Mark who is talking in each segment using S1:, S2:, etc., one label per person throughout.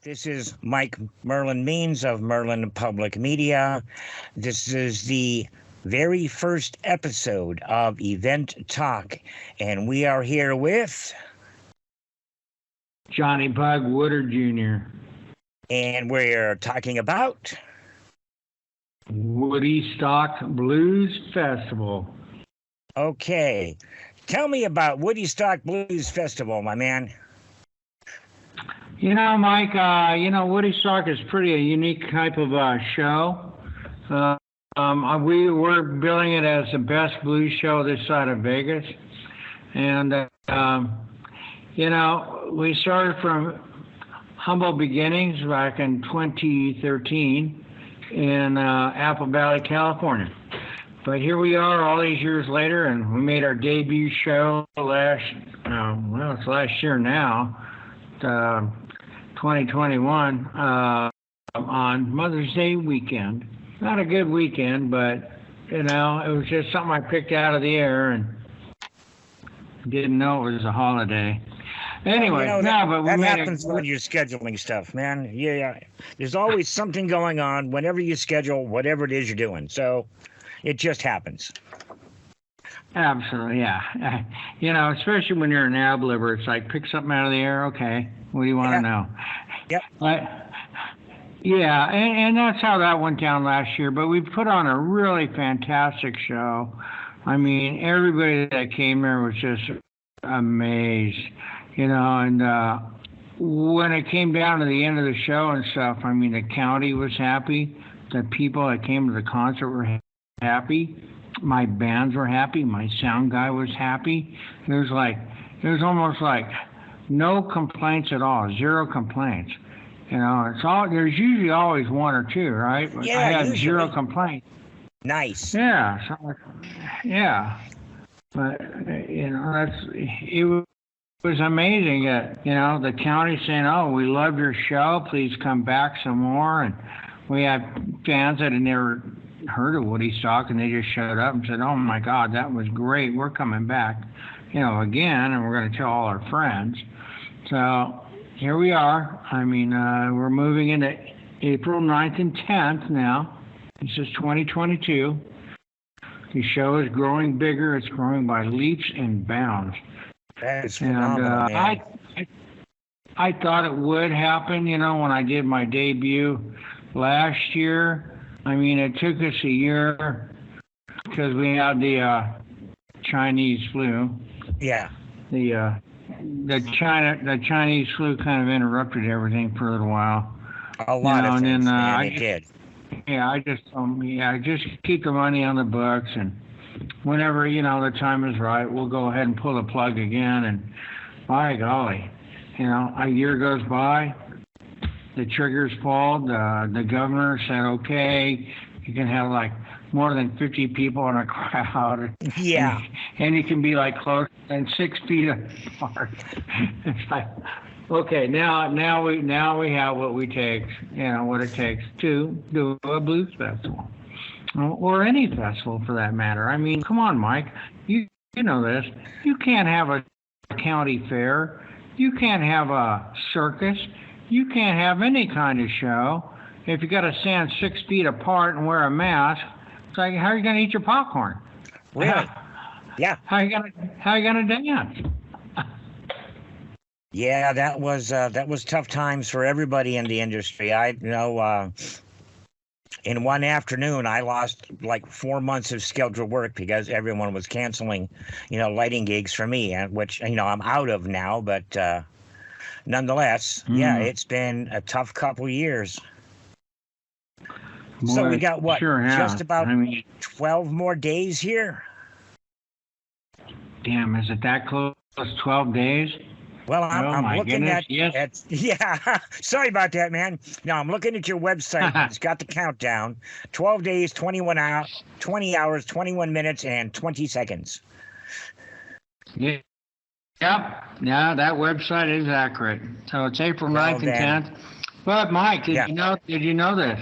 S1: This is Mike Merlin Means of Merlin Public Media. This is the very first episode of Event Talk, and we are here with
S2: Johnny Bug Woodard Jr.
S1: And we're talking about
S2: Woodystock Blues Festival.
S1: Okay, tell me about Woodystock Blues Festival, my man.
S2: You know, Mike, Woodystock is pretty a unique type of show. We were billing it as the best blues show this side of Vegas. And, we started from humble beginnings back in 2013 in Apple Valley, California. But here we are all these years later, and we made our debut show it's last year now, 2021, on Mother's Day weekend. Not a good weekend, but, it was just something I picked out of the air and didn't know it was a holiday. Anyway,
S1: that happens when you're scheduling stuff, man. Yeah, there's always something going on whenever you schedule whatever it is you're doing. So it just happens.
S2: Absolutely, yeah. Especially when you're an ab liver, it's like pick something out of the air. Okay, what do you want to know?
S1: Yep.
S2: And that's how that went down last year. But we put on a really fantastic show. I mean, everybody that came there was just amazed, And when it came down to the end of the show and stuff, I mean, the county was happy. The people that came to the concert were happy. My bands were happy. My sound guy was happy. There's almost like no complaints at all. Zero complaints. There's usually always one or two, right?
S1: Yeah,
S2: I had
S1: usually.
S2: Zero complaints.
S1: Nice.
S2: Yeah. But it was amazing that, the county saying, "Oh, we love your show. Please come back some more." And we had fans that had never heard of Woodystock, and they just showed up and said, "Oh my God, that was great. We're coming back, again, and we're going to tell all our friends." So here we are. I mean, we're moving into April 9th and 10th now. This is 2022. The show is growing bigger. It's growing by leaps and bounds.
S1: That is phenomenal, man.
S2: I thought it would happen, when I did my debut last year. I mean, it took us a year because we had the Chinese flu.
S1: Yeah.
S2: The Chinese flu kind of interrupted everything for a little while.
S1: A lot of things, man, it did.
S2: Yeah, I just keep the money on the books, and whenever the time is right, we'll go ahead and pull the plug again. And by golly, a year goes by, the trigger's pulled. The governor said, "Okay, you can have like more than 50 people in a crowd."
S1: Yeah,
S2: and you can be like close and 6 feet apart. It's like, okay, now we have what it takes to do a blues festival, or any festival for that matter. I mean, come on, Mike, you know this. You can't have a county fair. You can't have a circus. You can't have any kind of show if you got to stand 6 feet apart and wear a mask. It's like, how are you going to eat your popcorn?
S1: Really? Yeah.
S2: How are you gonna dance?
S1: Yeah, that was tough times for everybody in the industry. In one afternoon, I lost like 4 months of scheduled work because everyone was canceling, lighting gigs for me, which, I'm out of now. But nonetheless, yeah, it's been a tough couple years.
S2: Boy,
S1: So we got what?
S2: Sure have.
S1: Just about 12 more days here.
S2: Damn, is it that close? 12 days?
S1: Well, I'm looking at
S2: yes.
S1: Sorry about that, man. Now I'm looking at your website. It's got the countdown: 12 days, 20 hours, 21 minutes, and 20 seconds.
S2: Yeah. Yep. Yeah, that website is accurate. So it's April 9th and 10th. But Mike, did you know this?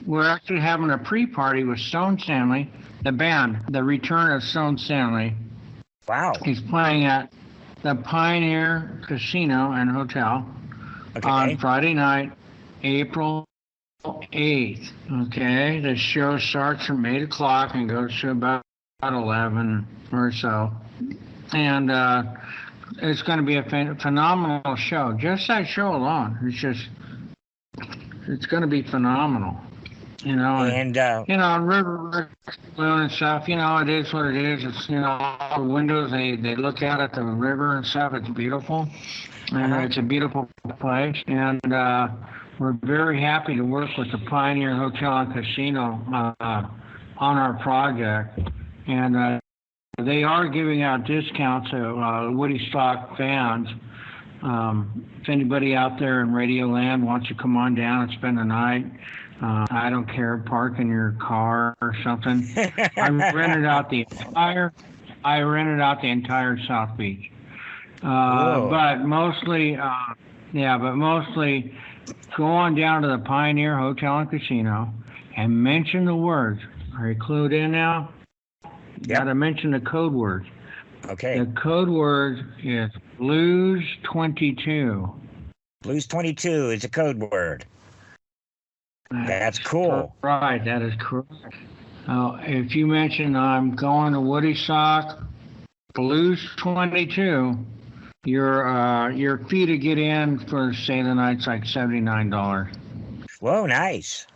S2: We're actually having a pre-party with Stone Stanley, the band, the return of Stone Stanley.
S1: Wow.
S2: He's playing at the Pioneer Casino and Hotel on Friday night, April 8th. Okay, the show starts from 8 o'clock and goes to about 11 or so. And it's going to be a phenomenal show. Just that show alone, it's going to be phenomenal.
S1: And
S2: River Balloon and stuff, it is what it is. It's, the windows, they look out at the river and stuff. It's beautiful. And it's a beautiful place. And we're very happy to work with the Pioneer Hotel and Casino on our project. And they are giving out discounts to Woodystock fans. If anybody out there in Radio Land wants to come on down and spend the night, I don't care, park in your car or something. I rented out the entire South Beach. But mostly go on down to the Pioneer Hotel and Casino and mention the words. Are you clued in now?
S1: Yep.
S2: Got to mention the code word.
S1: Okay.
S2: The code word is Blues 22.
S1: Blues 22 is a code word. That's cool.
S2: Right, that is correct. If you mention I'm going to Woodystock, Blues 22, your fee to get in for say the night's like $79.
S1: Whoa, nice.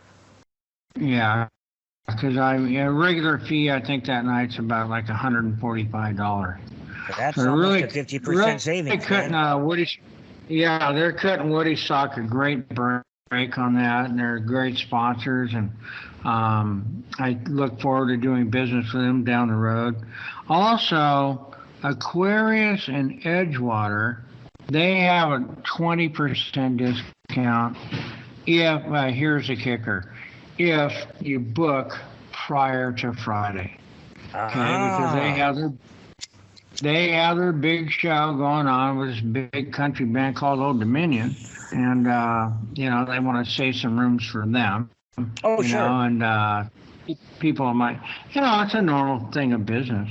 S2: Yeah, because a regular fee I think that night's about like $145.
S1: That's
S2: so
S1: almost
S2: really,
S1: a 50% savings.
S2: They're cutting they're cutting Woodystock a great break on that, and they're great sponsors, and I look forward to doing business with them down the road. Also, Aquarius and Edgewater, they have a 20% discount if, here's the kicker, if you book prior to Friday. Okay, because they have their big show going on with this big country band called Old Dominion, and they want to save some rooms for them.
S1: Oh, sure.
S2: And people might, it's a normal thing of business,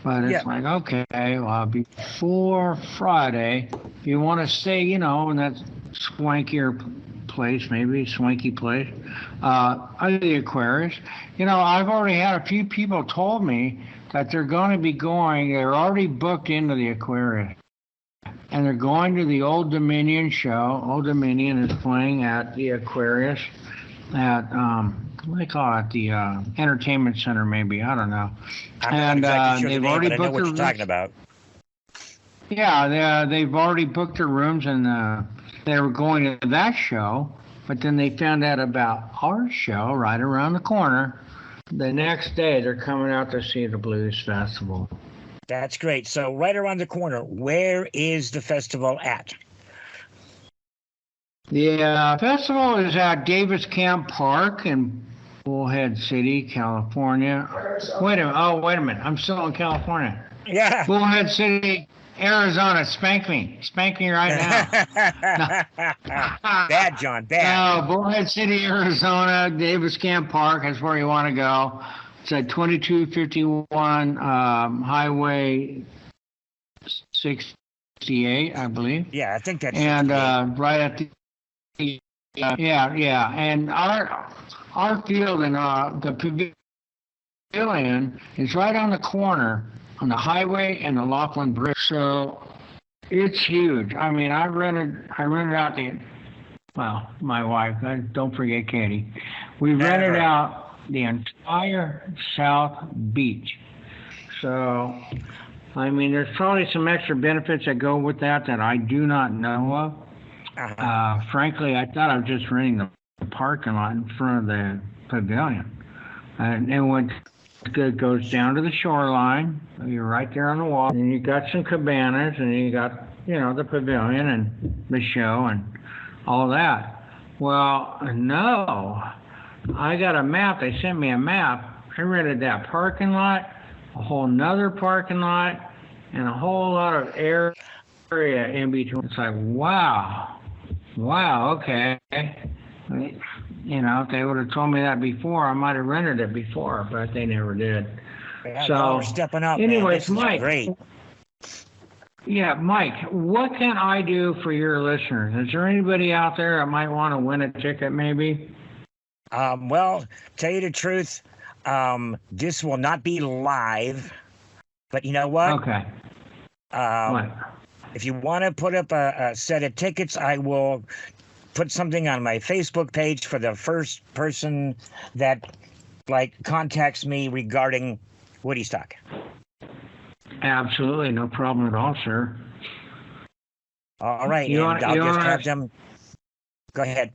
S2: but it's like, okay, well, before Friday, if you want to stay, in that swankier place, maybe swanky place, the Aquarius. I've already had a few people told me that they're going to be they're already booked into the Aquarius. And they're going to the Old Dominion show. Old Dominion is playing at the Aquarius at, what do they call it? The Entertainment Center, maybe. I don't know.
S1: I'm not exactly sure they've already booked what you're talking about.
S2: Yeah, they've already booked their rooms, and they were going to that show. But then they found out about our show right around the corner. The next day, they're coming out to see the Blues Festival.
S1: That's great. So right around the corner, where is the festival at?
S2: The festival is at Davis Camp Park in Bullhead City, California. Wait a minute. I'm still in California.
S1: Yeah.
S2: Bullhead City, Arizona. Spank me right now.
S1: Bad, John. Bad.
S2: No, Bullhead City, Arizona, Davis Camp Park. That's where you want to go. It's at 2251 Highway 68, I believe.
S1: Yeah, I think that's.
S2: And right at the and our field and the pavilion is right on the corner on the highway and the Laughlin Bridge. So it's huge. I mean, I rented out my wife. Don't forget Katie. We rented out the entire South Beach. So, I mean, there's probably some extra benefits that go with that I do not know of. Frankly, I thought I was just renting the parking lot in front of the pavilion. And it goes down to the shoreline. You're right there on the wall. And you got some cabanas, and you got, the pavilion and the show and all that. Well, no. I got a map. They sent me a map. I rented that parking lot, a whole nother parking lot, and a whole lot of area in between. It's like, wow, okay. If they would have told me that before, I might have rented it before, but they never did.
S1: Yeah,
S2: so
S1: we're stepping up.
S2: Anyways,
S1: man.
S2: Mike.
S1: Great.
S2: Yeah, Mike, what can I do for your listeners? Is there anybody out there that might want to win a ticket, maybe?
S1: Well, tell you the truth, this will not be live, but you know what?
S2: Okay.
S1: Um,
S2: What?
S1: if you want to put up a set of tickets, I will put something on my Facebook page for the first person that contacts me regarding Woodystock.
S2: Absolutely, no problem at all, sir.
S1: All right,
S2: You
S1: and
S2: want,
S1: I'll
S2: you
S1: just have
S2: want
S1: them. Go ahead.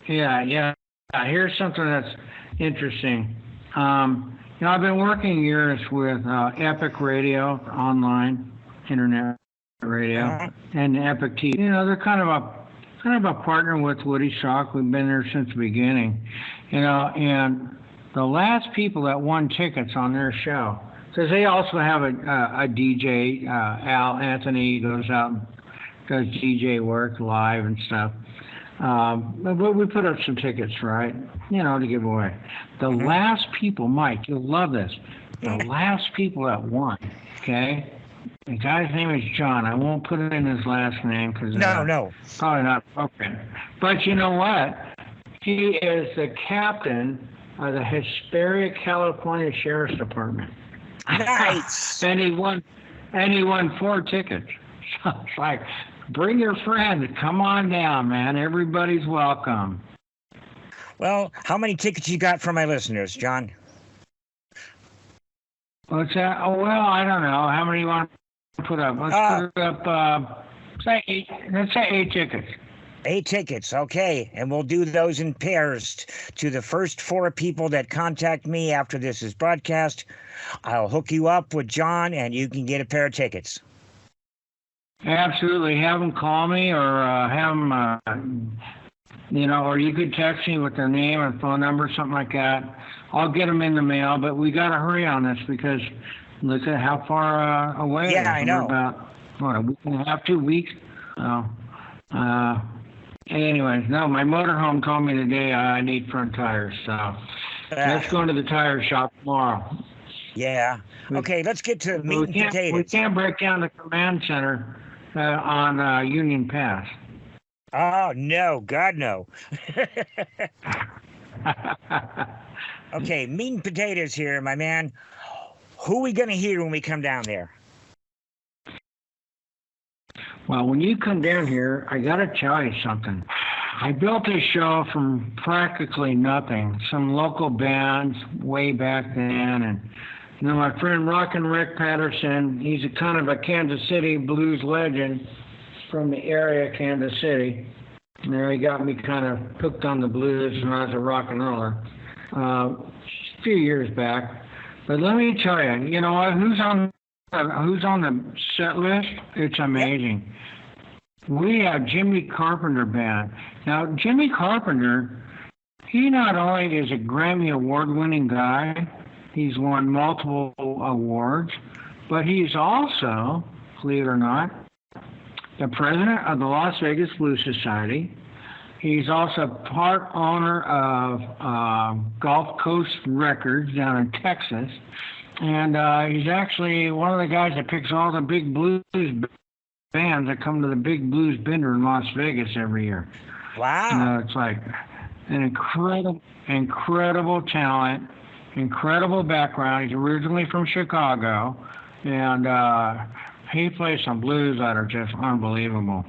S2: yeah. Here's something that's interesting. I've been working years with Epic Radio, online internet radio,
S1: Uh-huh.
S2: and Epic TV. They're kind of a partner with Woodystock. We've been there since the beginning. And the last people that won tickets on their show, because they also have a DJ, Al Anthony goes out and does DJ work live and stuff. But we put up some tickets, right? To give away. The last people, Mike, you'll love this. The last people that won, okay? The guy's name is John. I won't put it in his last name because
S1: No.
S2: probably not appropriate. But you know what? He is the captain of the Hesperia, California Sheriff's Department.
S1: Nice.
S2: and he won 4 tickets. So it's like, bring your friend. Come on down, man. Everybody's welcome.
S1: Well, how many tickets you got for my listeners, John?
S2: What's that? Oh, well, I don't know. How many you want to put up? Let's put up, say 8. Let's say 8 tickets.
S1: 8 tickets, okay. And we'll do those in pairs to the first 4 people that contact me after this is broadcast. I'll hook you up with John, and you can get a pair of tickets.
S2: Absolutely. Have them call me or have them, or you could text me with their name and phone number, something like that. I'll get them in the mail, but we got to hurry on this because look at how far away.
S1: Yeah, I know.
S2: We're about, a week and a half, 2 weeks. Anyways, no, my motorhome told me today I need front tires, so let's go into the tire shop tomorrow.
S1: Yeah. Okay, let's get to meat and potatoes.
S2: We can't break down the command center on Union Pass.
S1: Oh, no. God, no. Okay, meat and potatoes here, my man. Who are we going to hear when we come down there?
S2: Well, when you come down here, I got to tell you something. I built this show from practically nothing. Some local bands way back then, and my friend Rockin' Rick Patterson, he's a kind of a Kansas City blues legend from the area, Kansas City. He got me kind of hooked on the blues when I was a rock and roller a few years back. But let me tell you, you know what? Who's on the set list? It's amazing. We have Jimmy Carpenter Band. Now, Jimmy Carpenter, he not only is a Grammy Award-winning guy, he's won multiple awards, but he's also, believe it or not, the president of the Las Vegas Blues Society. He's also part owner of Gulf Coast Records down in Texas. And he's actually one of the guys that picks all the big blues bands that come to the big blues bender in Las Vegas every year.
S1: Wow.
S2: It's like an incredible talent, incredible background. He's originally from Chicago, and he plays some blues that are just unbelievable.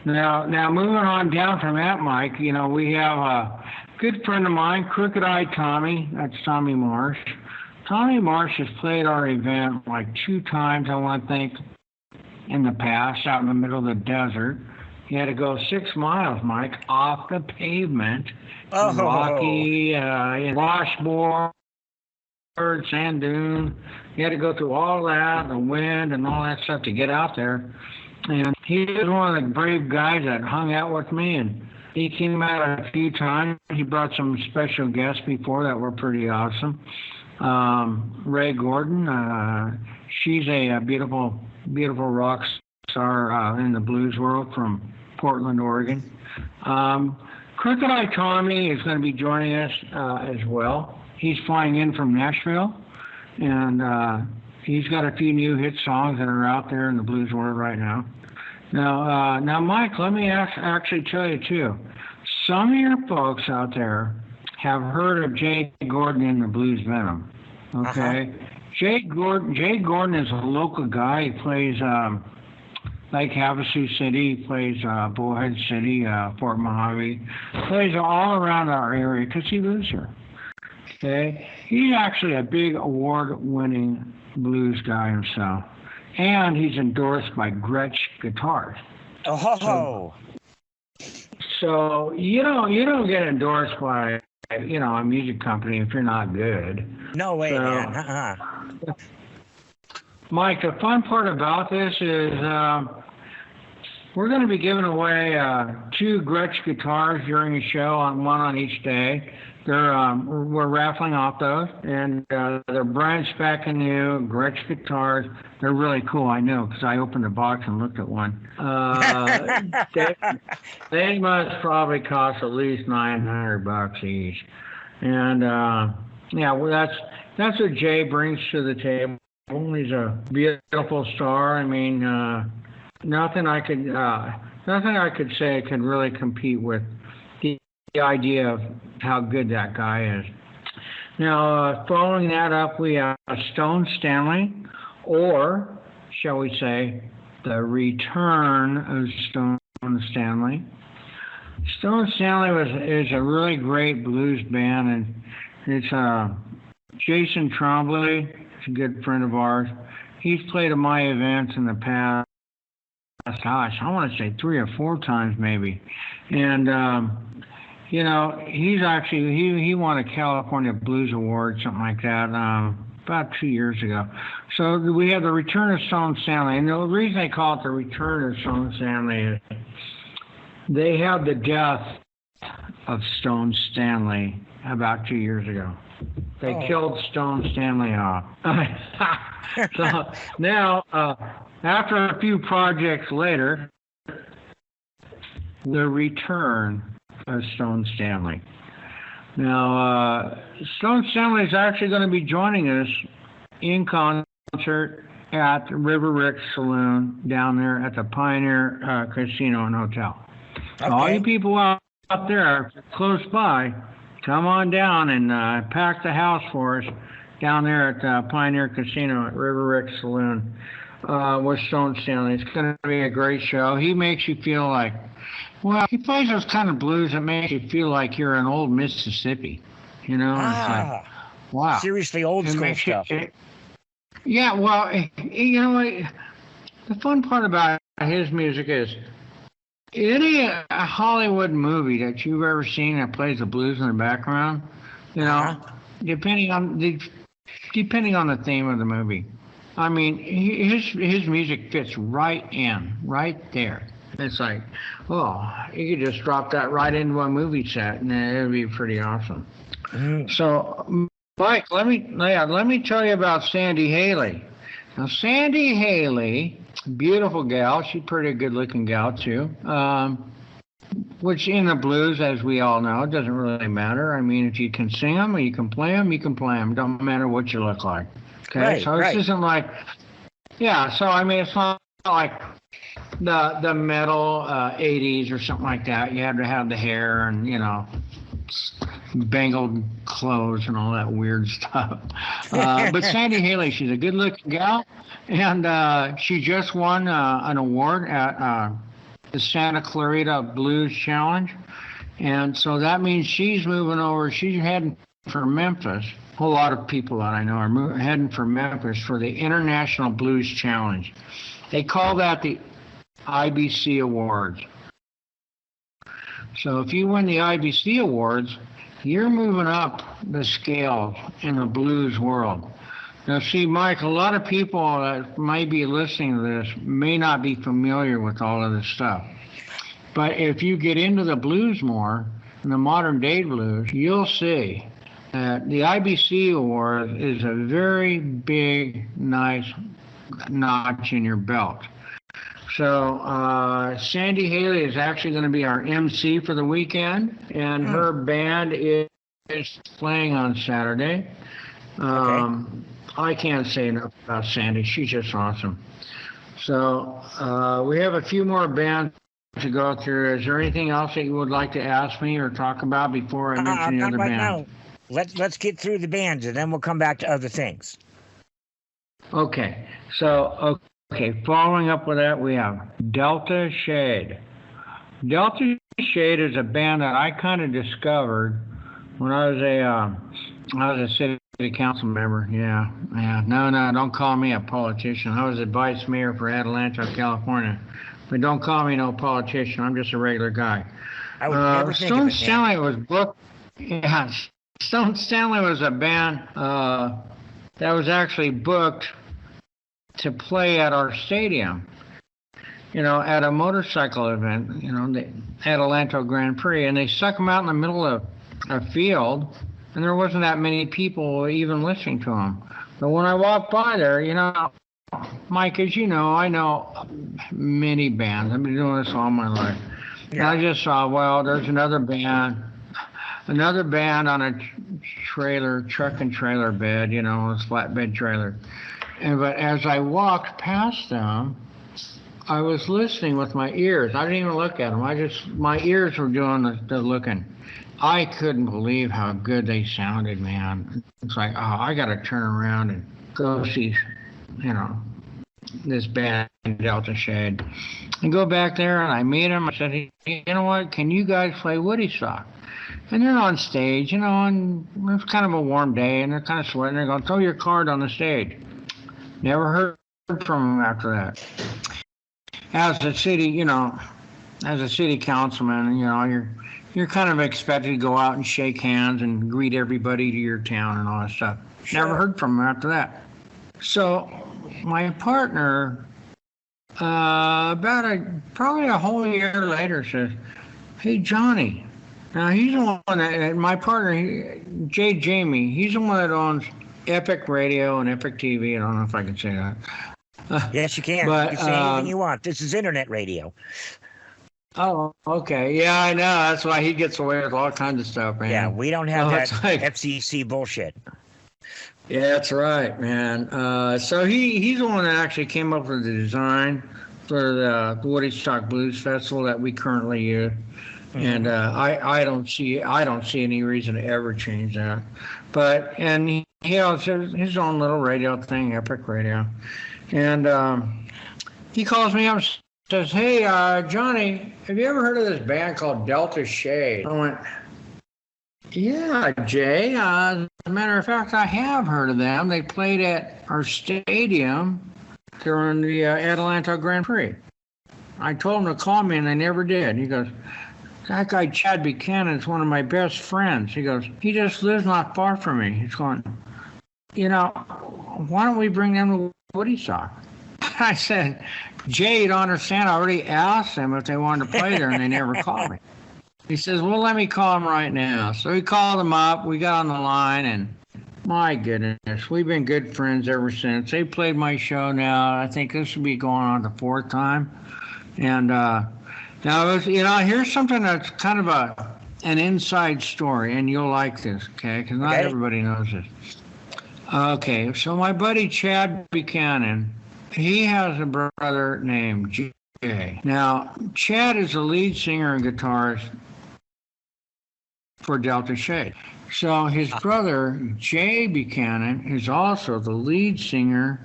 S2: Now moving on down from that, Mike, we have a good friend of mine, Crooked Eye Tommy. That's Tommy Marsh. Tommy Marsh has played our event like 2 times, I want to think, in the past, out in the middle of the desert. He had to go 6 miles, Mike, off the pavement.
S1: Oh.
S2: Rocky, washboard, sand dune. He had to go through all that, the wind and all that stuff to get out there. And he was one of the brave guys that hung out with me, and he came out a few times. He brought some special guests before that were pretty awesome. Ray Gordon, she's a beautiful rock star in the blues world from Portland, Oregon. Crooked Eye Tommy is going to be joining us as well. He's flying in from Nashville, and he's got a few new hit songs that are out there in the blues world right now. Now, Mike, let me actually tell you too. Some of your folks out there have heard of Jay Gordon in the Blues Venom. Okay, Jay Gordon is a local guy. He plays Lake Havasu City, he plays Bullhead City, Fort Mojave, plays all around our area because he lives here. Okay, he's actually a big award-winning blues guy himself, and he's endorsed by Gretsch Guitars.
S1: Oh.
S2: So you don't get endorsed by a music company if you're not good.
S1: No way, man.
S2: Mike, the fun part about this is we're going to be giving away 2 Gretsch guitars during the show, one on each day. We're raffling off those, and they're brand spanking new Gretsch guitars. They're really cool, I know, because I opened the box and looked at one. They must probably cost at least $900 each, and that's what Jay brings to the table. He's a beautiful star. I mean, nothing I could say could really compete with the idea of how good that guy is. Now, following that up, we have Stone Stanley, or shall we say, the return of Stone Stanley. Stone Stanley is a really great blues band, and it's Jason Trombley. A good friend of ours. He's played at my events in the past, gosh, I want to say 3 or 4 times maybe. And, he's actually, he won a California Blues Award, something like that, about 2 years ago. So we have the return of Stone Stanley. And the reason they call it the return of Stone Stanley is they had the death of Stone Stanley about 2 years ago. They killed Stone Stanley off. So now, after a few projects later, the return of Stone Stanley. Now, Stone Stanley is actually going to be joining us in concert at River Rick's Saloon down there at the Pioneer Casino and Hotel. Okay. All you people out there close by, come on down and pack the house for us down there at Pioneer Casino at River Rick Saloon with Stone Stanley. It's going to be a great show. He makes you feel like, he plays those kind of blues that make you feel like you're in old Mississippi. It's like, wow.
S1: Seriously old school stuff.
S2: Yeah, well, the fun part about his music is, any Hollywood movie that you've ever seen that plays the blues in the background, depending on the theme of the movie, I mean, his music fits right there. It's like, you could just drop that right into a movie set, and it would be pretty awesome. So, Mike, let me tell you about Sandy Haley. Now, Sandy Haley, beautiful gal. She's a pretty good-looking gal, too. Which in the blues, as we all know, doesn't really matter. I mean, if you can sing them or you can play them, you can play them. Don't matter what you look like. Okay?
S1: Right,
S2: so this isn't like... Yeah, so, I mean, it's not like the metal 80s or something like that. You had to have the hair and, bangled clothes and all that weird stuff. But Sandy Haley, she's a good-looking gal, and she just won an award at the Santa Clarita Blues Challenge, and so that means she's moving over. She's heading for Memphis. A whole lot of people that I know are heading for Memphis for the International Blues Challenge. They call that the IBC Awards. So if you win the IBC Awards, you're moving up the scale in the blues world. Now, see, Mike, a lot of people that might be listening to this may not be familiar with all of this stuff. But if you get into the blues more, in the modern day blues, you'll see that the IBC Award is a very big, nice notch in your belt. So Sandy Haley is actually going to be our MC for the weekend, and her band is playing on Saturday. I can't say enough about Sandy. She's just awesome. So we have a few more bands to go through. Is there anything else that you would like to ask me or talk about before I mention the
S1: Not
S2: other
S1: right
S2: band?
S1: now. Let's get through the bands, and then we'll come back to other things.
S2: Okay. So, okay, following up with that, we have Delta Shade. Delta Shade is a band that I kind of discovered when I was a city council member. Yeah. No, don't call me a politician. I was the vice mayor for Atlanta, California. But don't call me no politician. I'm just a regular guy.
S1: I would never think of
S2: Stone
S1: it.
S2: Stanley was booked. Yeah, Stone Stanley was a band that was actually booked to play at our stadium. At a motorcycle event. The Atlanta Grand Prix, and they stuck them out in the middle of a field, and there wasn't that many people even listening to them. But when I walked by there, Mike, as you know, I know many bands. I've been doing this all my life.
S1: Yeah.
S2: And I just saw, well, there's another band on a truck and trailer bed, a flatbed trailer. But as I walked past them, I was listening with my ears. I didn't even look at them. My ears were doing the looking. I couldn't believe how good they sounded, man. It's like, oh, I got to turn around and go see, this band, Delta Shade. And go back there, and I meet them. I said, hey, you know what? Can you guys play Woodystock? And they're on stage, and it's kind of a warm day, and they're kind of sweating. They're going, throw your card on the stage. Never heard from them after that. As a city councilman, you're kind of expected to go out and shake hands and greet everybody to your town and all that stuff.
S1: Sure.
S2: Never heard from him after that. So my partner, probably a whole year later, says, "Hey, Johnny." Now he's the one that my partner, Jay Jamie. He's the one that owns Epic Radio and Epic TV. I don't know if I can say that.
S1: Yes, you can.
S2: But,
S1: you can say anything you want. This is internet radio.
S2: Oh, okay. Yeah, I know. That's why he gets away with all kinds of stuff, man.
S1: Yeah, we don't have that
S2: like,
S1: FCC bullshit.
S2: Yeah, that's right, man. So he's the one that actually came up with the design for the Woodystock Blues Festival that we currently use. Mm-hmm. And I don't see any reason to ever change that. And he has his own little radio thing, Epic Radio. And he calls me up and says, "Hey, Johnny, have you ever heard of this band called Delta Shade?" I went, "Yeah, Jay. As a matter of fact, I have heard of them. They played at our stadium during the Atlanta Grand Prix. I told them to call me, and they never did." He goes, "That guy Chad Buchanan is one of my best friends." He goes, "He just lives not far from me." He's going, "Why don't we bring them to Woodystock?" I said, "Jay, you don't understand. I already asked them if they wanted to play there, and they never called me." He says, "Well, let me call him right now." So he called him up. We got on the line, and my goodness, we've been good friends ever since. They played my show now. I think this will be going on the fourth time. And now, here's something that's kind of an inside story, and you'll like this, okay? Because not everybody knows this. Okay, so my buddy Chad Buchanan, he has a brother named Jay. Now, Chad is the lead singer and guitarist for Delta Shade. So his brother, Jay Buchanan, is also the lead singer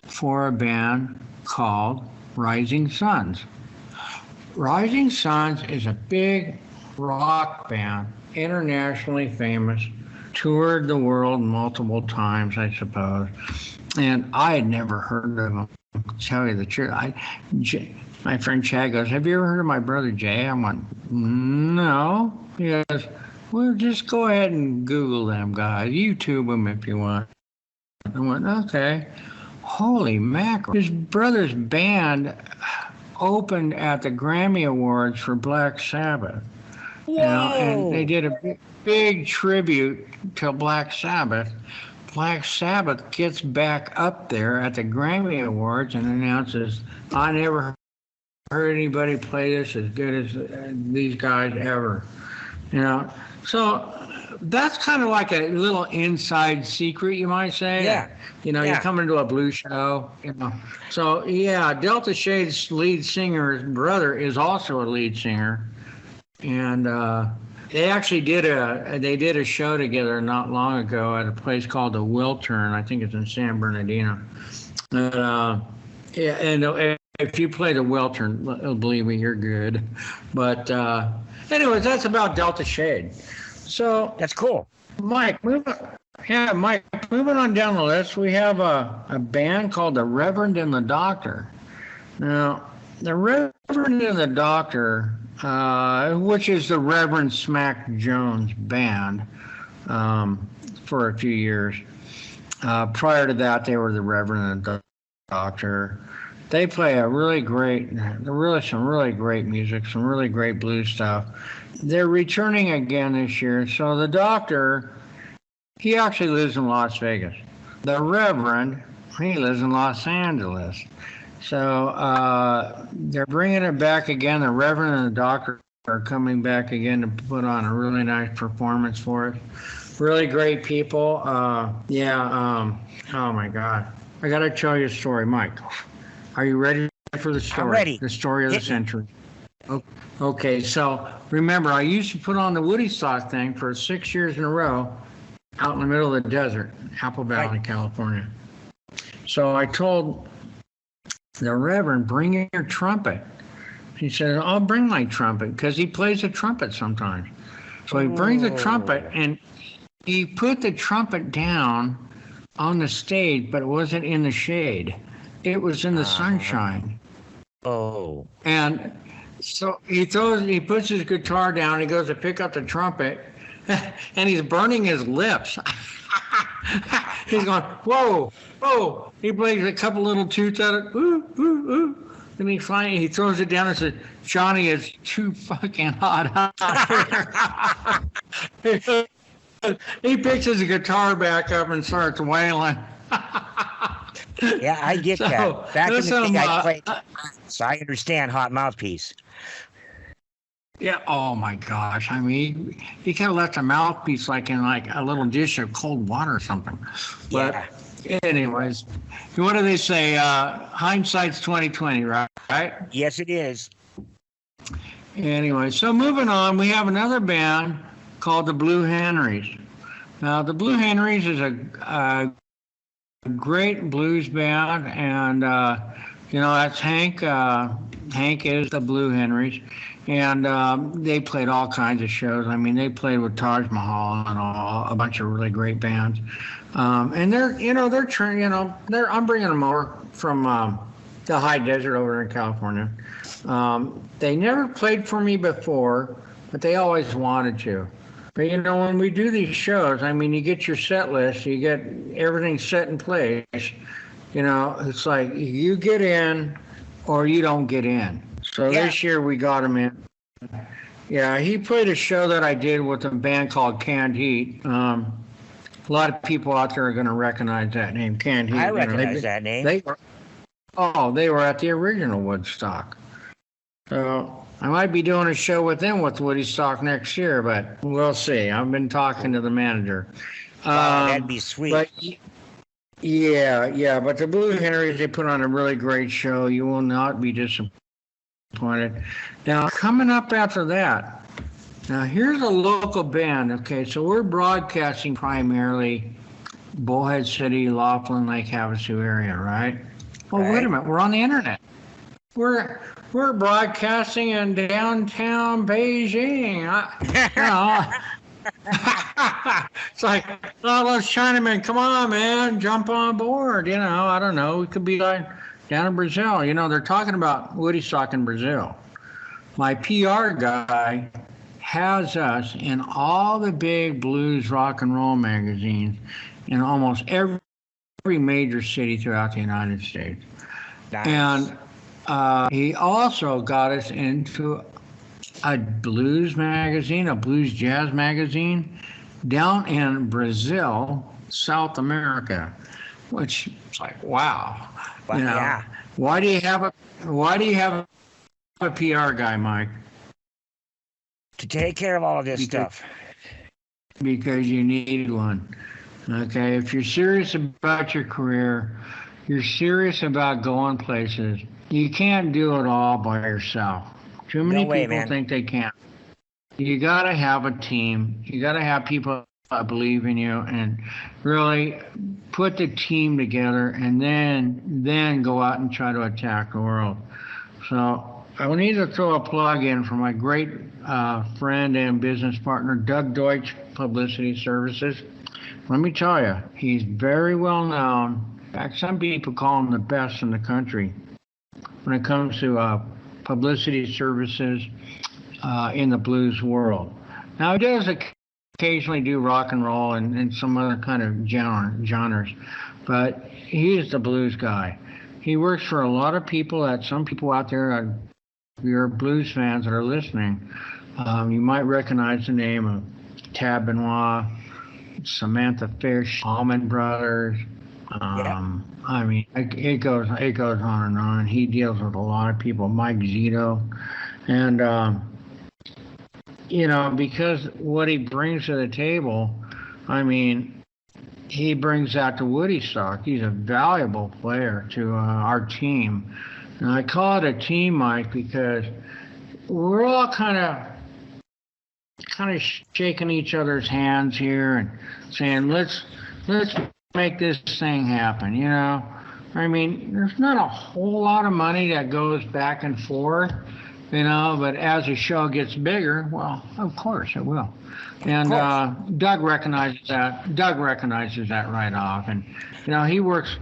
S2: for a band called Rising Suns. Rising Suns is a big rock band, internationally famous, toured the world multiple times, I suppose. And I had never heard of them, to tell you the truth. My friend Chad goes, "Have you ever heard of my brother Jay?" I went, "No." He goes, "Well, just go ahead and Google them guys. YouTube them if you want." I went, "Okay." Holy mackerel. His brother's band opened at the Grammy Awards for Black Sabbath.
S1: Whoa.
S2: And they did a big tribute to Black Sabbath. Black Sabbath gets back up there at the Grammy Awards and announces, "I never heard anybody play this as good as these guys ever." So that's kind of like a little inside secret, you might say.
S1: Yeah.
S2: You
S1: Yeah.
S2: come into a blues show, So, yeah, Delta Shade's lead singer's brother is also a lead singer. And they actually did a show together not long ago at a place called the Wiltern. I think it's in San Bernardino. Yeah, and if you play the Wiltern, believe me, you're good. But anyways, that's about Delta Shade. So
S1: That's cool.
S2: Mike, moving on down the list, we have a band called the Reverend and the Doctor. Now, the Reverend and the Doctor, which is the Reverend Smack Jones band, for a few years. Prior to that, they were the Reverend and the Doctor. They play some really great music, some really great blues stuff. They're returning again this year. So the Doctor, he actually lives in Las Vegas. The Reverend, he lives in Los Angeles. So they're bringing it back again. The Reverend and the Doctor are coming back again to put on a really nice performance for us. Really great people. Oh my God. I got to tell you a story, Mike. Are you ready for the story?
S1: I'm ready.
S2: The story of the century. Okay, so remember, I used to put on the Woodystock thing for 6 years in a row out in the middle of the desert, Apple Valley, California. So I told the Reverend, bring your trumpet. He said, I'll bring my trumpet, because he plays the trumpet sometimes. So he brings the trumpet, and he put the trumpet down on the stage, but it wasn't in the shade. It was in the sunshine.
S1: Oh.
S2: And so he puts his guitar down, he goes to pick up the trumpet, and he's burning his lips. He's going, whoa, whoa. He plays a couple little toots at it, ooh, ooh, ooh. Then he throws it down and says, Johnny, it's too fucking hot out here. He picks his guitar back up and starts wailing.
S1: Yeah, I get that. Back in the day, I played, so I understand hot mouthpiece.
S2: Yeah. Oh my gosh. I mean, he kind of left a mouthpiece like in like a little dish of cold water or something. But anyways, what do they say? Hindsight's 2020, right?
S1: Yes, it is.
S2: Anyway, so moving on, we have another band called the Blue Henrys. Now, the Blue Henrys is a great blues band, and that's Hank. Hank is the Blue Henrys, and they played all kinds of shows. I mean, they played with Taj Mahal and a bunch of really great bands. And I'm bringing them over from the high desert over in California. They never played for me before, but they always wanted to. But when we do these shows, I mean, you get your set list, you get everything set in place. It's like you get in or you don't get in. So this year we got him in. Yeah, he played a show that I did with a band called Canned Heat. A lot of people out there are going to recognize that name, Canned Heat.
S1: I recognize that name.
S2: They were at the original Woodstock. So I might be doing a show with them with Woodystock next year, but we'll see. I've been talking to the manager.
S1: That'd be sweet.
S2: But but the Blue Henrys, they put on a really great show. You will not be disappointed. Now, coming up after that, here's a local band. Okay, so we're broadcasting primarily Bullhead City, Laughlin, Lake Havasu area, right? Oh, wait a minute. We're on the internet. We're broadcasting in downtown Beijing. It's like, those Chinamen, come on, man, jump on board. I don't know. We could be like down in Brazil. They're talking about Woodystock in Brazil. My PR guy has us in all the big blues rock and roll magazines in almost every major city throughout the United States.
S1: Nice.
S2: And he also got us into a blues magazine, a blues jazz magazine down in Brazil, South America, which is like, wow.
S1: Yeah.
S2: Why do you have a PR guy, Mike?
S1: To take care of all of this stuff.
S2: because you need one. Okay, if you're serious about your career, you're serious about going places, you can't do it all by yourself. Too
S1: No
S2: many
S1: way,
S2: people
S1: man.
S2: think they can. You got to have a team. You got to have people that believe in you and really put the team together, and then go out and try to attack the world. So I will need to throw a plug in for my great friend and business partner, Doug Deutsch, Publicity Services. Let me tell you, he's very well known. In fact, some people call him the best in the country when it comes to publicity services in the blues world. Now, he does occasionally do rock and roll and some other kind of genres, but he is the blues guy. He works for a lot of people some people out there, if you're blues fans that are listening, you might recognize the name of Tab Benoit, Samantha Fish, Allman Brothers.
S1: Yeah.
S2: I mean, it goes on and on. He deals with a lot of people, Mike Zito, and because what he brings to the table, I mean, he brings out the Woodystock. He's a valuable player to our team. And I call it a team, Mike, because we're all kind of shaking each other's hands here and saying, let's make this thing happen, I mean, there's not a whole lot of money that goes back and forth, but as the show gets bigger, well, of course it will. And Doug recognizes that. Doug recognizes that right off. And he works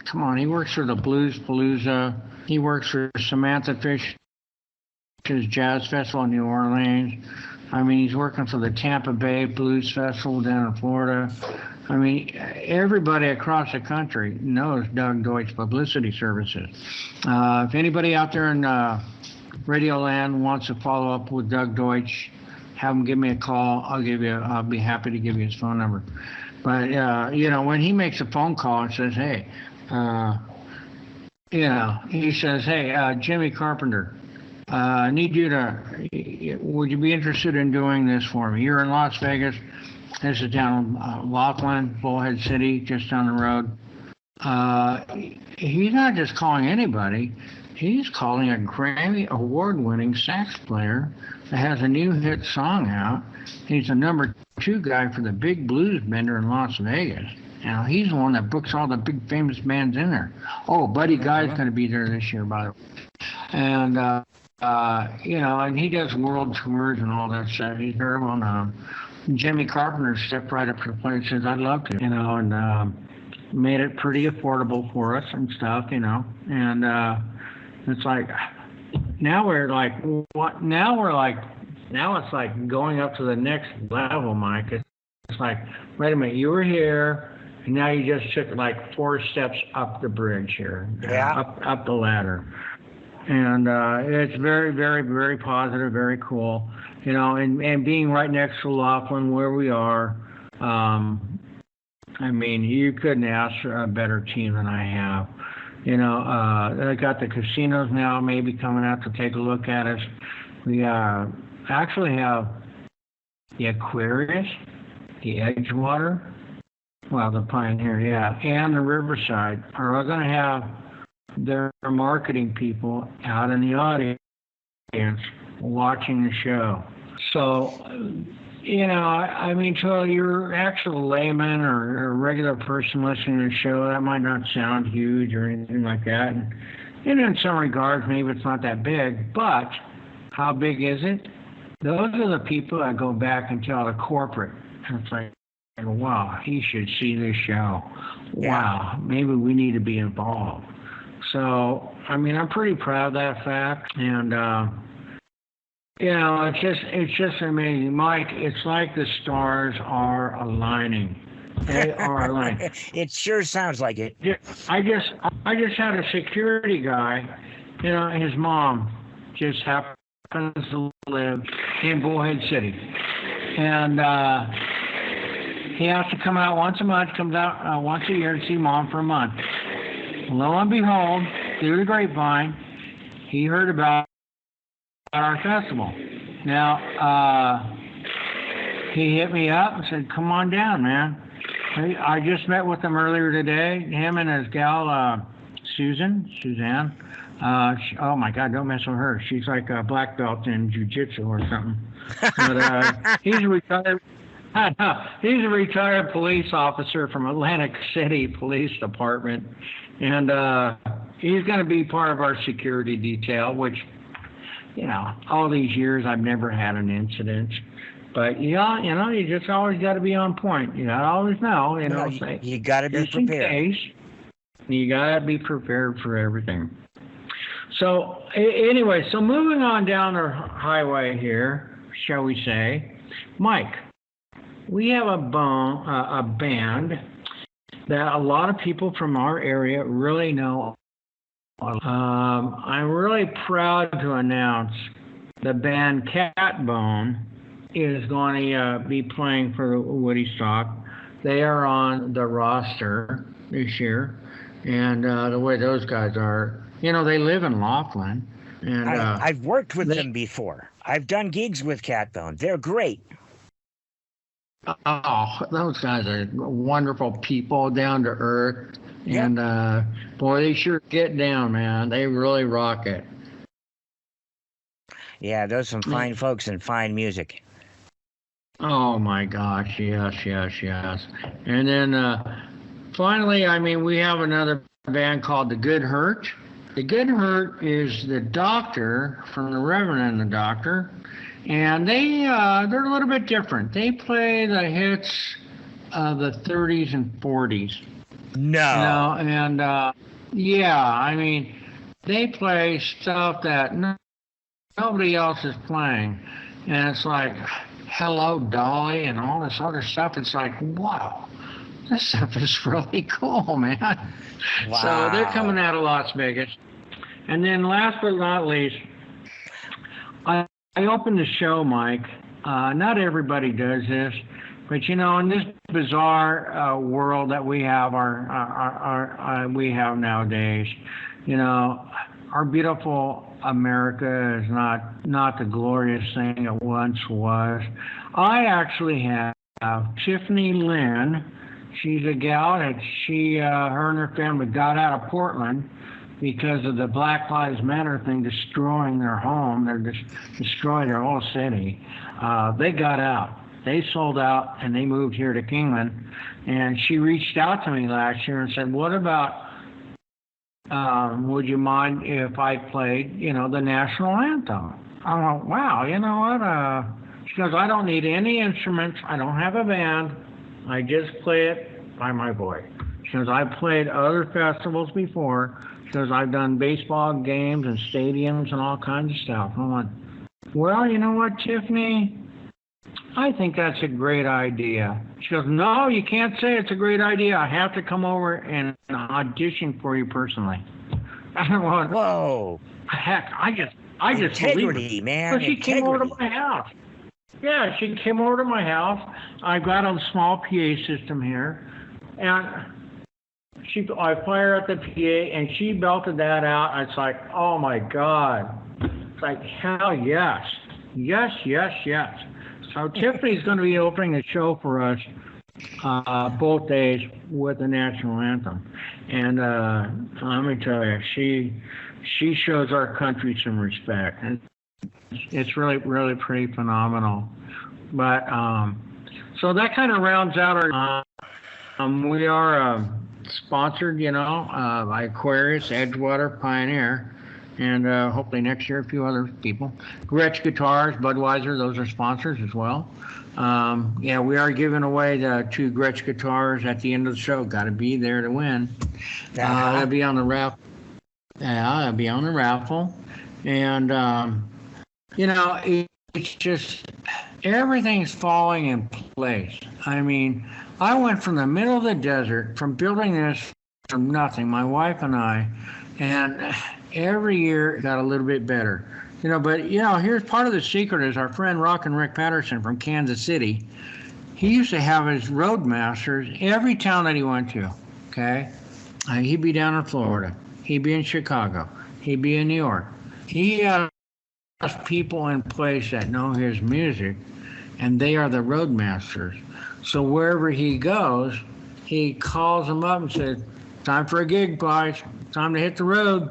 S2: for the Blues Palooza. He works for Samantha Fish's Jazz Festival in New Orleans. I mean, he's working for the Tampa Bay Blues Festival down in Florida. I mean, everybody across the country knows Doug Deutsch Publicity Services. If anybody out there in Radio Land wants to follow up with Doug Deutsch, have him give me a call. I'll be happy to give you his phone number. But when he makes a phone call and says, hey, he says, hey, Jimmy Carpenter, I need you would you be interested in doing this for me? You're in Las Vegas. This is down in Laughlin, Bullhead City, just down the road. He's not just calling anybody. He's calling a Grammy award-winning sax player that has a new hit song out. He's the #2 guy for the big blues bender in Las Vegas. Now, he's the one that books all the big famous bands in there. Oh, Buddy Guy's going to be there this year, by the way. And, and he does world tours and all that stuff. He's very well known. Jimmy Carpenter stepped right up to the plate and says, I'd love to, and made it pretty affordable for us and stuff, and it's like, now it's like going up to the next level, Mike. It's like, wait a minute, you were here, and now you just took like 4 steps up the bridge here, up the ladder. And it's very, very, very positive, very cool, and being right next to Laughlin where we are, I mean, you couldn't ask for a better team than I have. I got the casinos now maybe coming out to take a look at us. We actually have the Aquarius, the Edgewater, the Pioneer, and the Riverside are all going to have their marketing people out in the audience watching the show. So, I mean, to your actual layman or a regular person listening to the show, that might not sound huge or anything like that. And in some regards, maybe it's not that big, but how big is it? Those are the people that go back and tell the corporate. And it's like, wow, he should see this show. Wow, maybe we need to be involved. So, I mean, I'm pretty proud of that fact. And, it's just amazing. Mike, it's like the stars are aligning. They are aligning.
S1: It sure sounds like it.
S2: I just had a security guy, his mom just happens to live in Bullhead City. And he has to come out once a month, comes out once a year to see mom for a month. Lo and behold, through the grapevine, he heard about our festival. Now, he hit me up and said, "Come on down, man." I just met with him earlier today. Him and his gal, Suzanne. Oh my God, don't mess with her. She's like a black belt in jujitsu or something. But he's a retired. He's a retired police officer from Atlantic City Police Department, and he's going to be part of our security detail. Which, all these years I've never had an incident. But yeah, you just always got to be on point. You got to always know,
S1: you got to be
S2: just in
S1: prepared.
S2: case, you got to be prepared for everything. So anyway, so moving on down the highway here, shall we say, Mike, we have a band that a lot of people from our area really know. I'm really proud to announce the band Catbone is going to be playing for Woodystock. They are on the roster this year, and the way those guys are, they live in Laughlin. And
S1: I've worked with them before. I've done gigs with Catbone. They're great.
S2: Oh, those guys are wonderful people, down to earth, and boy, they sure get down, man. They really rock it.
S1: Yeah, those are some fine folks and fine music.
S2: Oh my gosh, yes. And then finally, we have another band called The Good Hurt. The Good Hurt is the Doctor from the Reverend and the Doctor, and they're a little bit different. They play the hits of the 30s and 40s.
S1: No.
S2: And they play stuff that nobody else is playing, and it's like Hello Dolly and all this other stuff. It's like, wow, this stuff is really cool, man.
S1: Wow.
S2: So they're coming out of Las Vegas. And then last but not least, I opened the show, Mike. Not everybody does this, but in this bizarre world that we have we have nowadays, our beautiful America is not the glorious thing it once was. I actually have Tiffany Lynn. She's a gal that her and her family got out of Portland because of the Black Lives Matter thing destroying their home. They're destroying their whole city. They got out. They sold out and they moved here to Kingman. And she reached out to me last year and said, "What about would you mind if I played, the national anthem?" I went, "Wow, you know what?" She goes, "I don't need any instruments. I don't have a band. I just play it by my voice." She goes, "I've played other festivals before." She goes, "I've done baseball games and stadiums and all kinds of stuff." I went, "Well, you know what, Tiffany? I think that's a great idea." She goes, "No, you can't say it's a great idea. I have to come over and audition for you personally." I went,
S1: whoa,
S2: heck, I just
S1: integrity, man.
S2: So she came over to my house. Yeah, she came over to my house. I've got a small PA system here, and I fire up the PA, and she belted that out. It's like, oh my God! It's like, hell yes. So Tiffany's going to be opening the show for us both days with the national anthem, and let me tell you, she shows our country some respect, and it's really, really pretty phenomenal. But so that kind of rounds out our. We are sponsored, by Aquarius, Edgewater, Pioneer. And hopefully next year a few other people. Gretsch Guitars, Budweiser, those are sponsors as well. We are giving away the 2 Gretsch Guitars at the end of the show. Got to be there to win. That'll be on the raffle. Yeah, that'll be on the raffle. And, it's just, everything's falling in place. I went from the middle of the desert, from building this from nothing, my wife and I, and every year it got a little bit better, but here's part of the secret is our friend Rock and Rick Patterson from Kansas City. He used to have his roadmasters every town that he went to. Okay. He'd be down in Florida. He'd be in Chicago. He'd be in New York. He has people in place that know his music. and they are the roadmasters. So wherever he goes, he calls them up and says, "Time for a gig, boys. Time to hit the road."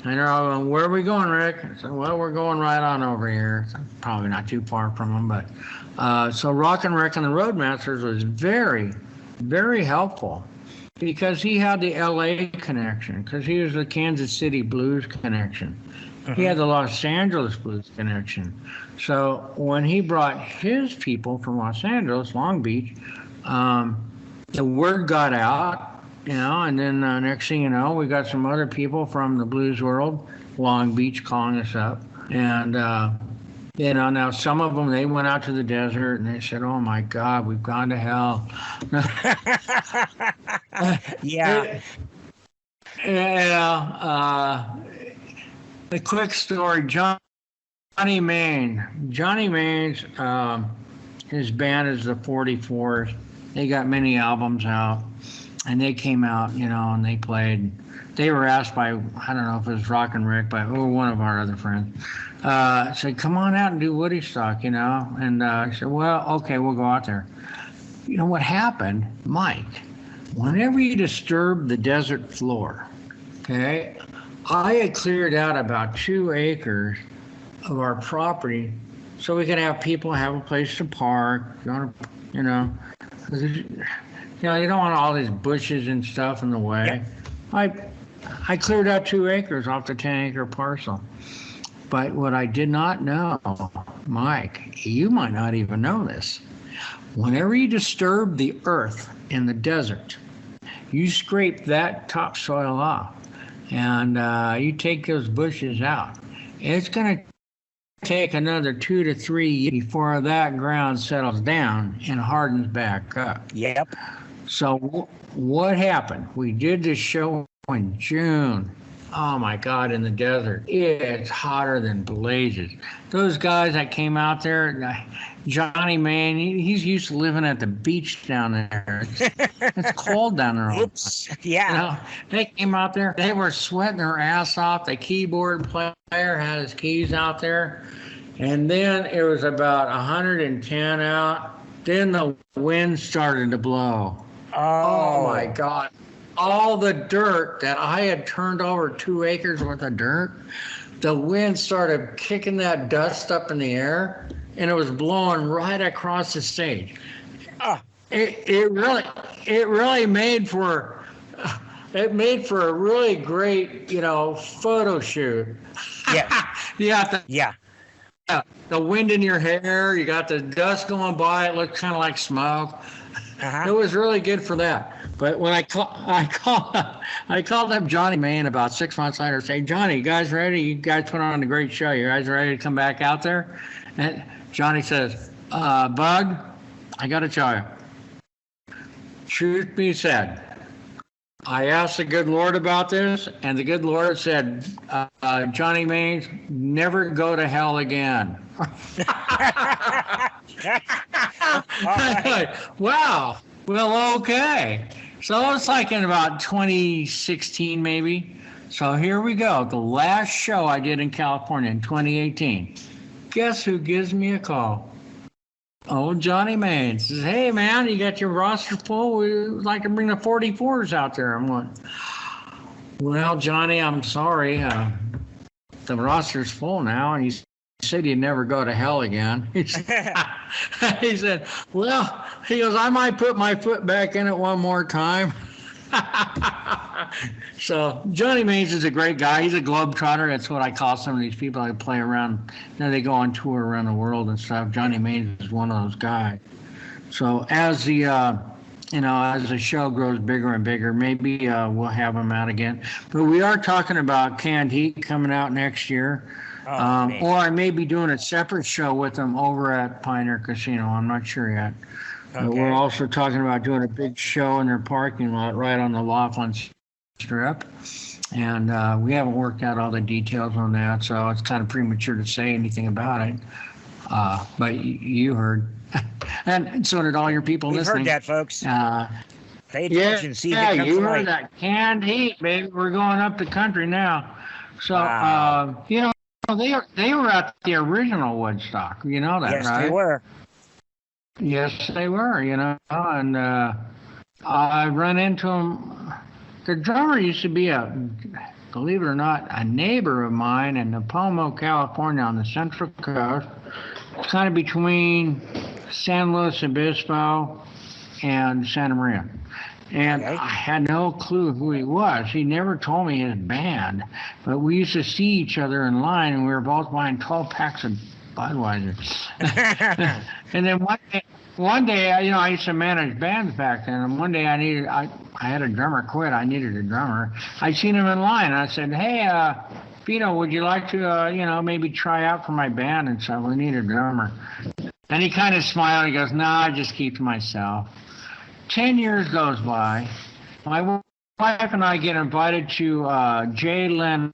S2: And they're all going, "Where are we going, Rick?" I said, "Well, we're going right on over here." So probably not too far from them, but so Rockin' Rick and the Roadmasters was very, very helpful because he had the LA connection, because he was the Kansas City blues connection. He had the Los Angeles blues connection. So when he brought his people from Los Angeles, Long Beach, the word got out. And then next thing you know, we got some other people from the blues world, Long Beach, calling us up. And, now some of them, they went out to the desert and they said, "Oh my God, we've gone to hell."
S1: Yeah.
S2: The quick story, Johnny Main. Johnny Main's, his band is the 44s. They got many albums out. And they came out, and they played. They were asked by, I don't know if it was Rockin' Rick, or one of our other friends, said, "Come on out and do Woodystock," And I said, "Well, okay, we'll go out there." You know what happened, Mike? Whenever you disturb the desert floor, okay, I had cleared out about 2 acres of our property so we could have people have a place to park, you don't want all these bushes and stuff in the way. Yeah. I cleared out 2 acres off the 10-acre parcel. But what I did not know, Mike, you might not even know this. Whenever you disturb the earth in the desert, you scrape that topsoil off and you take those bushes out. It's going to take another 2 to 3 years before that ground settles down and hardens back up.
S1: Yep.
S2: So what happened? We did this show in June. Oh my God, in the desert. It's hotter than blazes. Those guys that came out there, Johnny Main, he's used to living at the beach down there. It's cold down there.
S1: Oops. Yeah.
S2: They came out there. They were sweating their ass off. The keyboard player had his keys out there. And then it was about 110 out. Then the wind started to blow. Oh my God. All the dirt that I had turned over 2 acres worth of dirt, the wind started kicking that dust up in the air and it was blowing right across the stage. It really made for a really great, photo shoot.
S1: Yeah.
S2: The wind in your hair, you got the dust going by, it looked kind of like smoke. It was really good for that. But when I called up Johnny Main about 6 months later, saying, "Johnny, you guys ready? You guys put on a great show. You guys ready to come back out there?" And Johnny says, "Bug, I got to tell you, truth be said, I asked the good Lord about this, and the good Lord said, Johnny Main, never go to hell again." Right. Wow. Well, okay. So it's like in about 2016, maybe. So here we go. The last show I did in California in 2018. Guess who gives me a call? Old Johnny Main says, "Hey, man, you got your roster full? We'd like to bring the 44s out there." I'm going, "Well, Johnny, I'm sorry. The roster's full now." And he said he'd never go to hell again. He said, "Well," he goes, "I might put my foot back in it one more time." So Johnny Mains is a great guy. He's a globetrotter. That's what I call some of these people that play around. They go on tour around the world and stuff. Johnny Mains is one of those guys. So as the as the show grows bigger and bigger, maybe we'll have him out again. But we are talking about Canned Heat coming out next year. Or I may be doing a separate show with them over at Pioneer Casino. I'm not sure yet. Okay. We're also talking about doing a big show in their parking lot right on the Laughlin Strip. And we haven't worked out all the details on that, so it's kind of premature to say anything about it. But you heard. And so did all your people listening.
S1: Heard that, folks. Pay attention, see if it comes
S2: you
S1: right.
S2: Heard that. Canned Heat, baby. We're going up the country now. So,
S1: wow.
S2: they were at the original Woodstock. You know that,
S1: yes,
S2: right?
S1: Yes, they were.
S2: Yes, they were, and I run into him. The drummer used to be believe it or not, a neighbor of mine in Napomo, California, on the Central Coast. It's kind of between San Luis Obispo and Santa Maria. And
S1: Okay.
S2: I had no clue who he was. He never told me his band, but we used to see each other in line, and we were both buying 12 packs of Budweiser. And then one day, I used to manage bands back then, and one day I had a drummer quit. I needed a drummer. I seen him in line, and I said, "Hey, Vito, would you like to, maybe try out for my band?" And so we need a drummer. And he kind of smiled. He goes, "Nah, I just keep to myself." 10 years goes by. My wife and I get invited to Jay Leno's,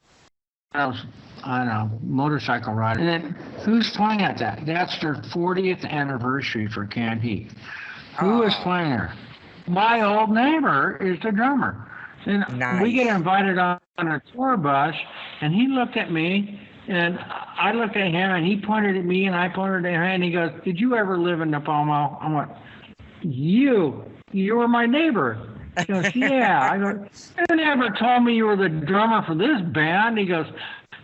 S2: I don't know, motorcycle ride. And then who's playing at that? That's their 40th anniversary for Canned Heat. Who is playing there? My old neighbor is the drummer. And we get invited on a tour bus, and he looked at me, and I looked at him, and he pointed at me, and I pointed at him, and he goes, "Did you ever live in Napomo?" I went, You were my neighbor. He goes, "Yeah." I go, "You never told me you were the drummer for this band." He goes,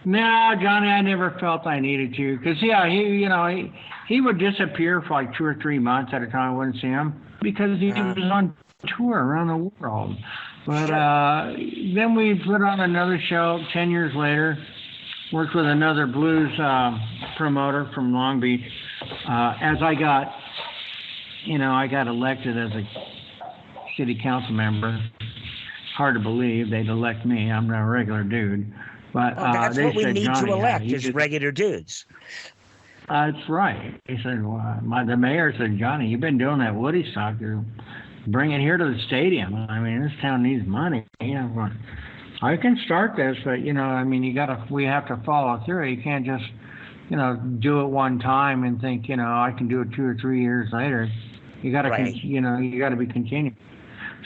S2: "No, Johnny, I never felt I needed to." Because, yeah, he would disappear for like 2 or 3 months at a time. I wouldn't see him because he was on tour around the world. But then we put on another show 10 years later, worked with another blues promoter from Long Beach. As I got elected as a city council member. Hard to believe they'd elect me. I'm not a regular dude. But
S1: that's
S2: they
S1: what we
S2: said,
S1: need
S2: "Johnny,
S1: to elect is regular dudes."
S2: That's right. He said, the mayor said, "Johnny, you've been doing that Woodystock. Bring it here to the stadium. I mean, this town needs money." I can start this, but we have to follow through. You can't just do it one time and think I can do it 2 or 3 years later. You got to you got to be continuing.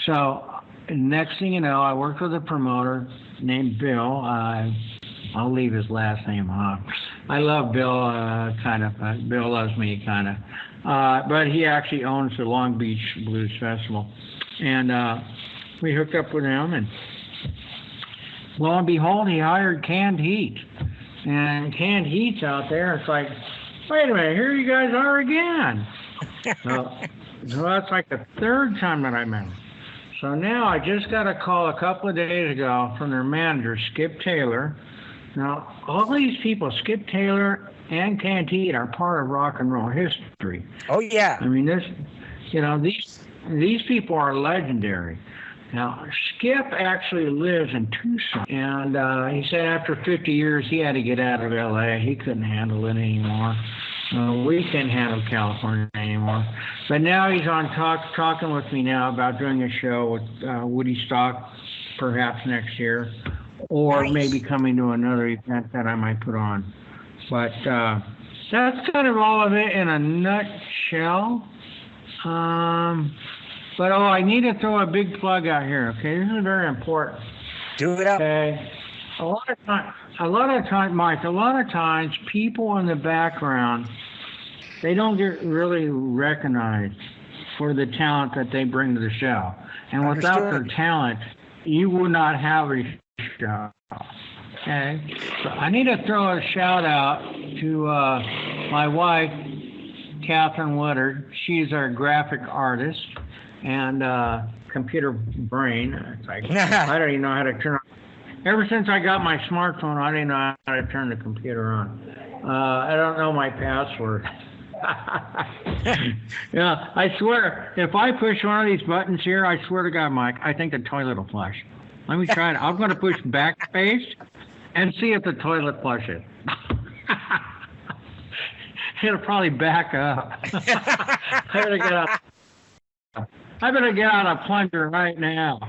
S2: So next thing you know, I worked with a promoter named Bill. I'll leave his last name off. I love Bill, kind of. Bill loves me, kind of. But he actually owns the Long Beach Blues Festival. And we hooked up with him, and lo and behold, he hired Canned Heat. And Canned Heat's out there. It's like, wait a minute, here you guys are again. So that's like the third time that I met him. So now I just got a call a couple of days ago from their manager, Skip Taylor. Now, all these people, Skip Taylor and Canned Heat, are part of rock and roll history.
S1: Oh, yeah.
S2: I mean, these people are legendary. Now, Skip actually lives in Tucson, and he said after 50 years he had to get out of L.A. He couldn't handle it anymore. We can't handle California anymore. But now he's on talking with me now about doing a show with Woodystock perhaps next year, or maybe coming to another event that I might put on. But that's kind of all of it in a nutshell. But I need to throw a big plug out here. Okay, this is very important.
S1: Do it up.
S2: Okay, a lot of times, Mike. A lot of times, people in the background, they don't get really recognized for the talent that they bring to the show. And without their talent, you would not have a show. Okay, so I need to throw a shout out to my wife, Catherine Woodard. She's our graphic artist and computer brain. It's like, I don't even know how to turn on. Ever since I got my smartphone, I didn't know how to turn the computer on. I don't know my password. Yeah, I swear, if I push one of these buttons here, I swear to God, Mike, I think the toilet will flush. Let me try it. I'm going to push backspace and see if the toilet flushes. It'll probably back up. I better get out a plunger right now.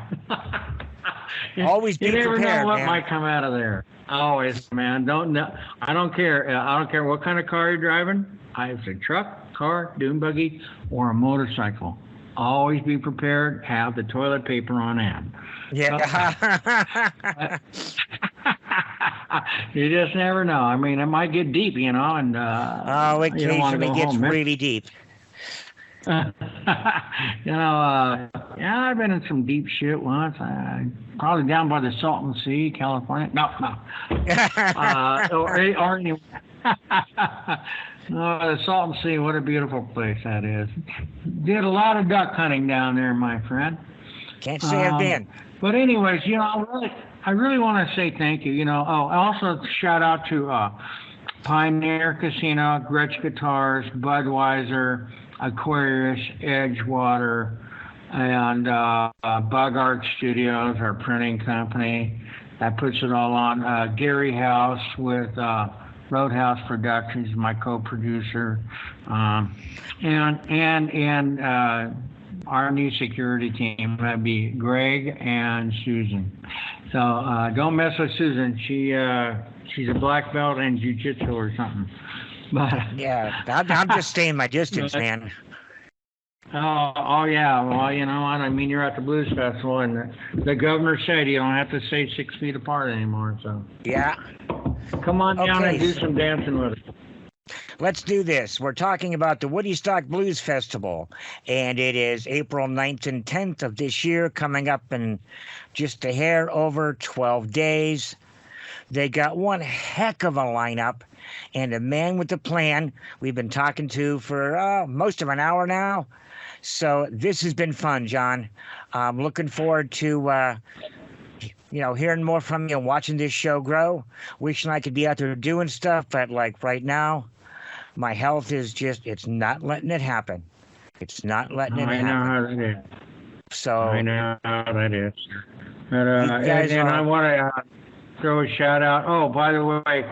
S1: Always be prepared,
S2: You never know what
S1: man.
S2: might come out of there. Always, man. I don't care. I don't care what kind of car you're driving. If it's a truck, car, dune buggy, or a motorcycle. Always be prepared. Have the toilet paper on hand.
S1: Yeah.
S2: You just never know. I mean, it might get deep, and
S1: Occasionally gets really deep.
S2: Yeah, I've been in some deep shit once. Probably down by the Salton Sea, California. No, or anyway. Oh, the Salton Sea, what a beautiful place that is. Did a lot of duck hunting down there, my friend.
S1: Can't say I've been.
S2: But anyways, I really want to say thank you. Also shout out to Pioneer Casino, Gretsch Guitars, Budweiser, Aquarius, Edgewater, and Bug Art Studios, our printing company that puts it all on. Gary House with Roadhouse Productions, my co-producer, and our new security team. That'd be Greg and Susan. So don't mess with Susan. She's a black belt in jiu-jitsu or something. But
S1: yeah, I'm just staying my distance, man.
S2: Oh yeah. Well, what? I mean, you're at the Blues Festival, and the governor said you don't have to stay 6 feet apart anymore. So
S1: yeah.
S2: Come on down and do some dancing with us.
S1: Let's do this. We're talking about the Woodystock Blues Festival, and it is April 9th and 10th of this year, coming up in just a hair over 12 days. They got one heck of a lineup, and a man with a plan we've been talking to for most of an hour now. So this has been fun, John. I'm looking forward to hearing more from you and watching this show grow. Wishing I could be out there doing stuff, but like right now, my health is it's not letting it happen. It's not letting it happen.
S2: I know how that is.
S1: So
S2: I know how that is. But and I want to throw a shout out. Oh, by the way,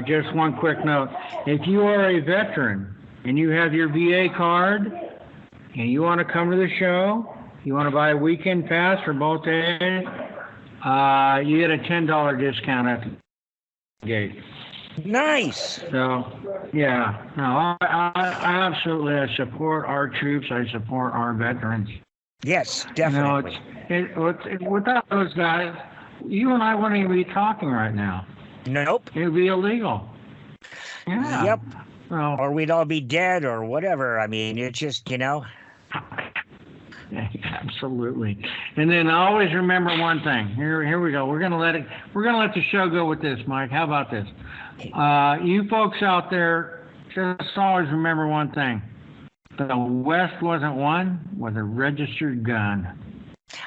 S2: just one quick note. If you are a veteran and you have your VA card and you want to come to the show, you want to buy a weekend pass for both days, you get a $10 discount at the gate.
S1: Nice.
S2: So, yeah. No, I absolutely support our troops. I support our veterans.
S1: Yes, definitely.
S2: Without those guys, you and I wouldn't even be talking right now.
S1: Nope.
S2: It would be illegal. Yeah.
S1: Yep.
S2: Well,
S1: or we'd all be dead or whatever. I mean, it's just,
S2: Absolutely. And then always remember one thing. Here we go. We're gonna let the show go with this, Mike. How about this? You folks out there, just always remember one thing. The West wasn't won with a registered gun.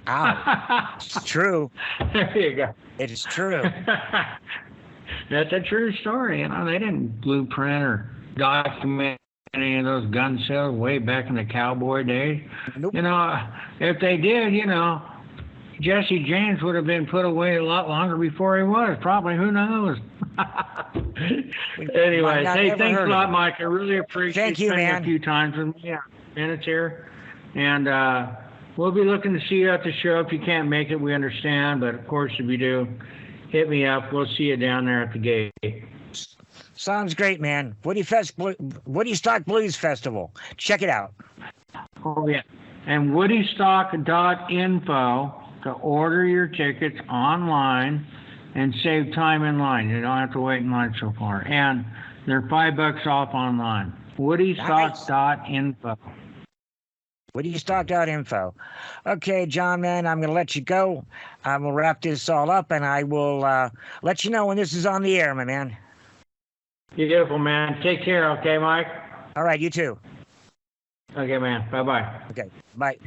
S1: Ow. It's true.
S2: There you go.
S1: It's true.
S2: That's a true story. They didn't blueprint or document any of those gun sales way back in the cowboy days.
S1: Nope.
S2: If they did, Jesse James would have been put away a lot longer before he was. Probably, who knows? Anyway, hey, thanks a lot, Mike. I really appreciate you spending a few times with me. Minutes here. And we'll be looking to see you at the show. If you can't make it, we understand. But, of course, if you do, hit me up. We'll see you down there at the gate.
S1: Sounds great, man. Woodystock Blues Festival. Check it out.
S2: Oh, yeah. And woodystock.info to order your tickets online and save time in line. You don't have to wait in line so far. And they're $5 off online. Woodystock.info.
S1: Woodystock.info. Okay, John, man, I'm going to let you go. I will wrap this all up, and I will let you know when this is on the air, my man.
S2: Beautiful, man. Take care, okay, Mike?
S1: All right, you too.
S2: Okay, man. Bye-bye.
S1: Okay, bye.